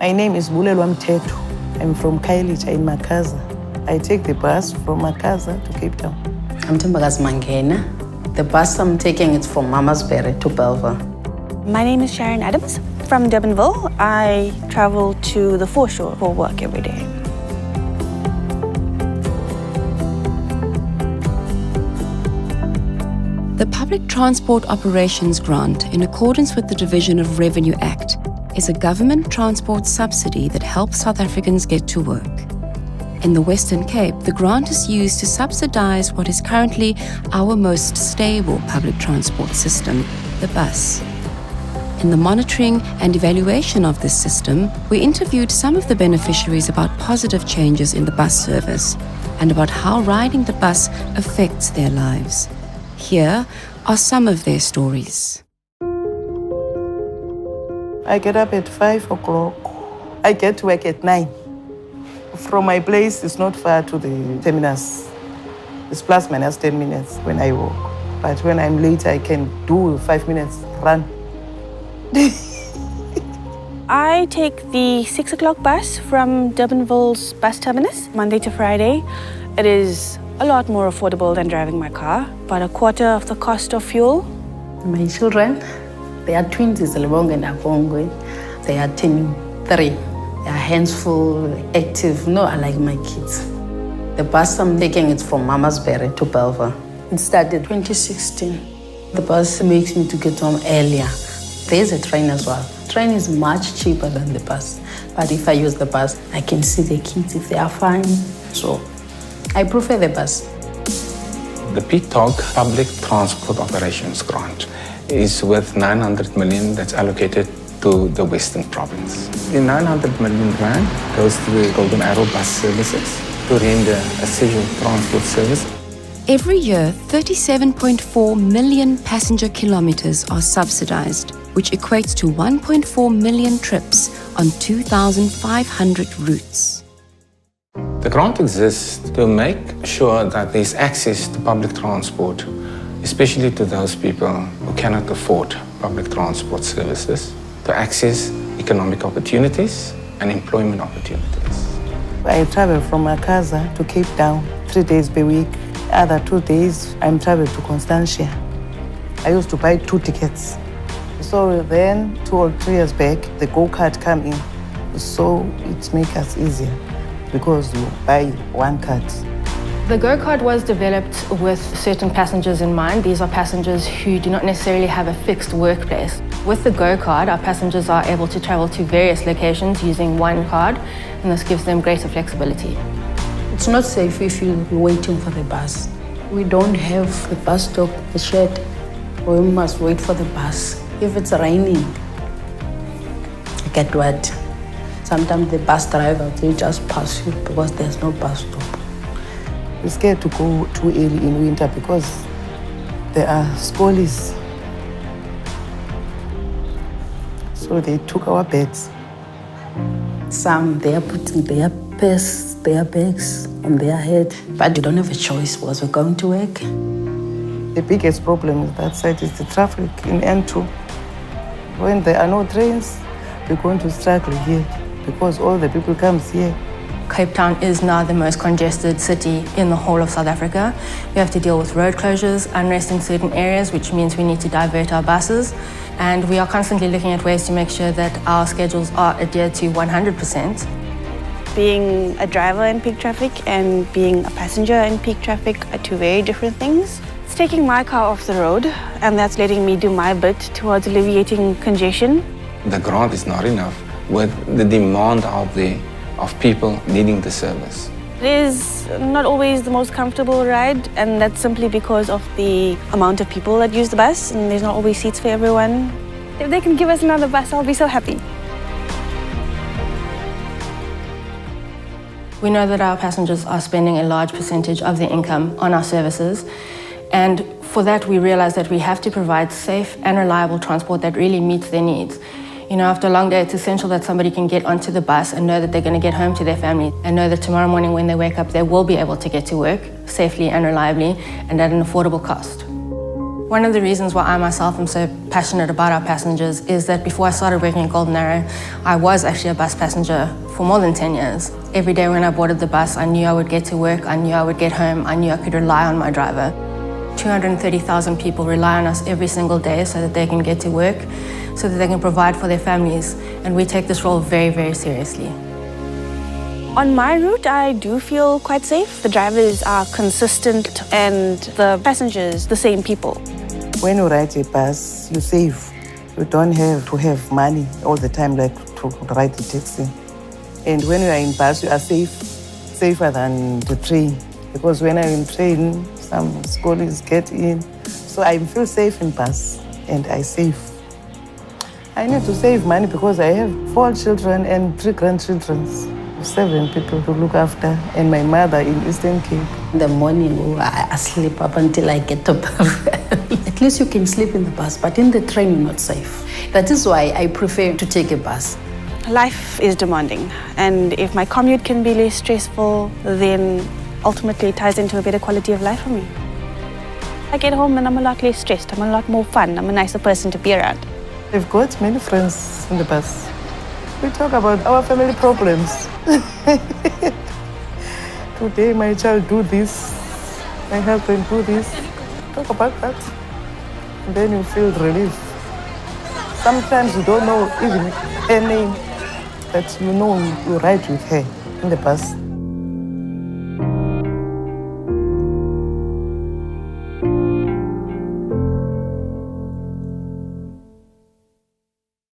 My name is Bulelwa Mtetu. I'm from Kailicha in Makaza. I take the bus from Makaza to Cape Town. I'm Tembagazi Mangena. The bus I'm taking is from Mamasbury to Belva. My name is Sharon Adams. From Durbanville, I travel to the foreshore for work every day. The Public Transport Operations Grant, in accordance with the Division of Revenue Act, is a government transport subsidy that helps South Africans get to work. In the Western Cape, the grant is used to subsidize what is currently our most stable public transport system, the bus. In the monitoring and evaluation of this system, we interviewed some of the beneficiaries about positive changes in the bus service and about how riding the bus affects their lives. Here are some of their stories. I get up at 5 o'clock. I get to work at 9. From my place, it's not far to the terminus. It's plus minus 10 minutes when I walk. But when I'm late, I can do 5 minutes run. I take the 6 o'clock bus from Durbanville's bus terminus, Monday to Friday. It is a lot more affordable than driving my car, about a quarter of the cost of fuel. My children, they are twins, Lebong and Abongwe. They are turning 3. They are hands-full, active. No, I like my kids. The bus I'm taking is from Mamasbury to Belva. It started 2016. The bus makes me to get home earlier. There's a train as well. Train is much cheaper than the bus. But if I use the bus, I can see the kids if they are fine. So I prefer the bus. The PTOG Public Transport Operations Grant is worth 900 million that's allocated to the Western Province. The 900 million rand goes to the Golden Arrow bus services to render a scheduled transport service. Every year, 37.4 million passenger kilometers are subsidized, which equates to 1.4 million trips on 2,500 routes. The grant exists to make sure that there's access to public transport, especially to those people who cannot afford public transport services, to access economic opportunities and employment opportunities. I travel from Makaza to Cape Town 3 days per week. Other 2 days, I'm traveling to Constantia. I used to buy 2 tickets. So then, 2 or 3 years back, the go-kart come in. So it makes us easier because you buy 1 card. The go-kart was developed with certain passengers in mind. These are passengers who do not necessarily have a fixed workplace. With the go-kart, our passengers are able to travel to various locations using 1 card, and this gives them greater flexibility. It's not safe if you're waiting for the bus. We don't have the bus stop, the shed. We must wait for the bus. If it's raining, get wet. Sometimes the bus driver, they just pass you because there's no bus stop. We're scared to go too early in winter because there are scollies. So they took our beds. Some, they are putting their purse, their bags on their head. But we don't have a choice because we're going to work. The biggest problem with that side is the traffic in N2. When there are no trains, we're going to struggle here because all the people come here. Cape Town is now the most congested city in the whole of South Africa. We have to deal with road closures, unrest in certain areas, which means we need to divert our buses. And we are constantly looking at ways to make sure that our schedules are adhered to 100%. Being a driver in peak traffic and being a passenger in peak traffic are 2 very different things. It's taking my car off the road, and that's letting me do my bit towards alleviating congestion. The grant is not enough with the demand out there of people needing the service. It is not always the most comfortable ride, and that's simply because of the amount of people that use the bus, and there's not always seats for everyone. If they can give us another bus, I'll be so happy. We know that our passengers are spending a large percentage of their income on our services, and for that we realize that we have to provide safe and reliable transport that really meets their needs. You know, after a long day, it's essential that somebody can get onto the bus and know that they're going to get home to their family and know that tomorrow morning when they wake up, they will be able to get to work safely and reliably and at an affordable cost. One of the reasons why I myself am so passionate about our passengers is that before I started working at Golden Arrow, I was actually a bus passenger for more than 10 years. Every day when I boarded the bus, I knew I would get to work, I knew I would get home, I knew I could rely on my driver. 230,000 people rely on us every single day so that they can get to work, so that they can provide for their families, and we take this role very, very seriously. On my route, I do feel quite safe. The drivers are consistent and the passengers, the same people. When you ride a bus, you save. You don't have to have money all the time like to ride the taxi. And when you are in bus, you are safer than the train. Because when I'm in train, some scholars get in. So I feel safe in bus and I save. I need to save money because I have 4 children and 3 grandchildren. 7 people to look after, and my mother in Eastern Cape. In the morning, I sleep up until I get up. At least you can sleep in the bus, but in the train, you're not safe. That is why I prefer to take a bus. Life is demanding, and if my commute can be less stressful, then ultimately it ties into a better quality of life for me. I get home and I'm a lot less stressed, I'm a lot more fun, I'm a nicer person to be around. I've got many friends in the bus. We talk about our family problems. Today my child do this, my husband do this. Talk about that. And then you feel relief. Sometimes you don't know even her name, but you know you ride with her in the bus.